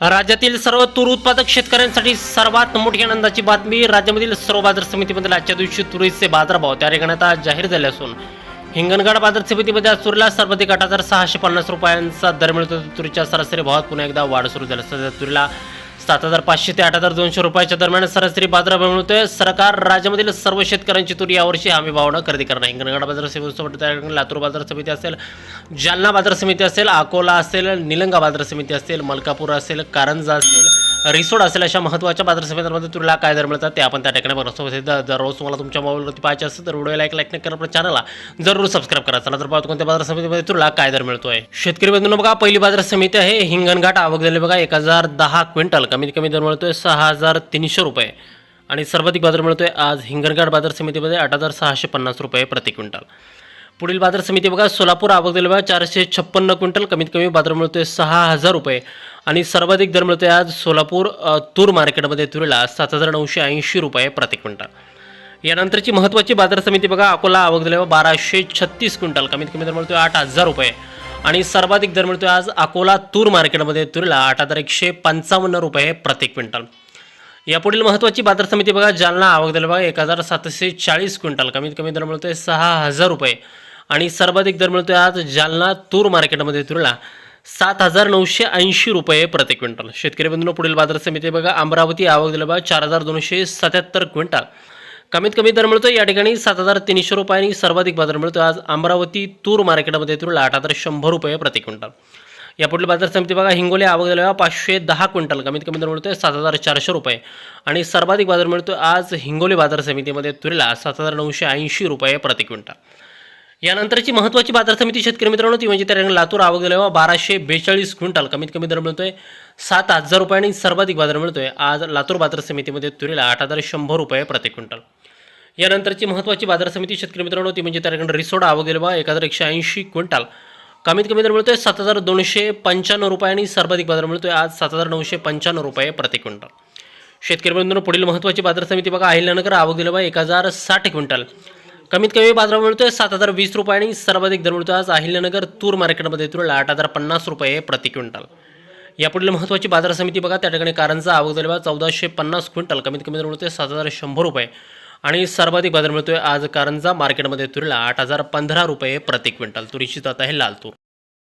राज्यातील सर्व तूर उत्पादक शेतकऱ्यांसाठी सर्वात मोठी आनंदाची बातमी. राज्यामधील सर्व बाजार समितीमध्ये आजच्या दिवशी तुरीचे बाजारभाव त्या ठिकाणी आता जाहीर झाले असून हिंगणघाट बाजार समितीमध्ये आज तुरीला सर्वाधिक 8,650 रुपयांचा दर मिळतो. तुरीच्या सरासरी भावात पुन्हा एकदा वाढ सुरू झाली. सध्या तुरीला 7,500 ते 8,200 रुपयाच्या दरम्यान सरासरी बाजारभाव मिळतोय. सरकार राज्यामधील सर्व शेतकऱ्यांची तुरी यावर्षी हमी भावानं खरेदी करणार. हिंगणघाट बाजार समितीसोबत लातूर बाजार समिती असेल, जालना बाजार समिती असेल, अकोला असेल, निलंगा बाजार समिती असेल, मलकापूर असेल, कारंजा असेल, रिसोड असेल, अशा महत्त्वाच्या बाजार समित्यांमध्ये तुरीला काय दर मिळतात ते आपण त्या ठिकाणी बघतो. दररोज तुम्हाला तुमच्या मोबाईलवरती पाहायचे असेल तर व्हिडिओला लाईक नक्की करा, आपल्या चॅनलला जरूर सबस्क्राईब करा. चला तर पाहतो कोणत्या बाजार समितीमध्ये तुरीला काय दर मिळतोय. शेतकरी बंधूंनो बघा, पहिली बाजार समिती आहे हिंगणघाट. आवक झाली बघा 1010 क्विंटल. कमीत कमी दर मिळतोय 6,300 रुपये आणि सर्वाधिक बाजार मिळतोय आज हिंगणघाट बाजार समितीमध्ये 8,650 रुपये प्रति क्विंटल. पुढील बाजार समिती बघा सोलापूर. आवक झाली बघा 456 क्विंटल. कमीत कमी बाजार मिळतोय 6,000 रुपये आणि सर्वाधिक दर मिळतोय आज सोलापूर तूर मार्केटमध्ये तुरीला 7,980 रुपये प्रति क्विंटल. यानंतरची महत्त्वाची बाजार समिती बघा अकोला. आवक झाली 1,236 क्विंटल. कमीत कमी दर मिळतोय 8,000 रुपये आणि सर्वाधिक दर मिळतोय आज अकोला तूर मार्केटमध्ये तुरीला 8,155 रुपये प्रति क्विंटल. यापुढील महत्त्वाची बाजार समिती बघा जालना. आवक झाली बघा 1,740 क्विंटल. कमीत कमी दर मिळतोय 6,000 रुपये आणि सर्वाधिक दर मिळतोय आज जालना तूर मार्केटमध्ये तुरीला 7,980 रुपये प्रति क्विंटल. शेतकरी बंधूंनो पुढील बाजार समिती बघा अमरावती. आवक झाली बघा 4,277 क्विंटल. कमीत कमी दर मिळतोय या ठिकाणी 7,300 रुपये आणि सर्वाधिक बाजार मिळतोय आज अमरावती तूर मार्केटमध्ये तुरीला 8,100 रुपये प्रति क्विंटल. यापुढील बाजार समिती बघा हिंगोली. आवक झाली 510 क्विंटल. कमीत कमी दर मिळतोय 7,400 रुपये आणि सर्वाधिक बाजार मिळतोय आज हिंगोली बाजार समितीमध्ये तुरीला 7,980 रुपये प्रति क्विंटल. यानंतरची महत्त्वाची बाजार समिती शेतकरी मित्रांनो ती म्हणजे त्या लातूर. आवक झाली 1,242 क्विंटल. कमीत कमी दर मिळतोय 7,000 रुपये आणि सर्वाधिक बाजार मिळतोय आज लातूर बाजार समितीमध्ये तुरीला 8,100 रुपये प्रति क्विंटल. यानंतरची महत्त्वाची बाजार समिती शेतकरी मित्रांनो ती म्हणजे त्या रिसोड. आवक झाली 1,180 क्विंटल. कमीत कमी दर मिळतोय 7,295 रुपये आणि सर्वाधिक बाजार मिळतोय आज 7,995 रुपये प्रति क्विंटल. शेतकरी बंधूंनो पुढील महत्त्वाची बाजार समिती बघा अहिल्यानगर. आवक दिली 1,060 क्विंटल. कमीत कमी बाजार मिळतोय 7,020 रुपये आणि सर्वाधिक दर मिळतोय आज अहिल्यानगर तूर मार्केटमध्ये तुरीला 8,050 रुपये प्रति क्विंटल. यापुढील महत्त्वाची बाजार समिती बघा त्या ठिकाणी कारंजा. आवक झाली 1,450 क्विंटल. कमीत कमी दर मिळतोय 7,100 रुपये आणि सर्वाधिक बाजार मिळतोय आज कारंजा मार्केटमध्ये तुरीला 8,015 रुपये प्रति क्विंटल. तुरीची जात आहे लाल तूर.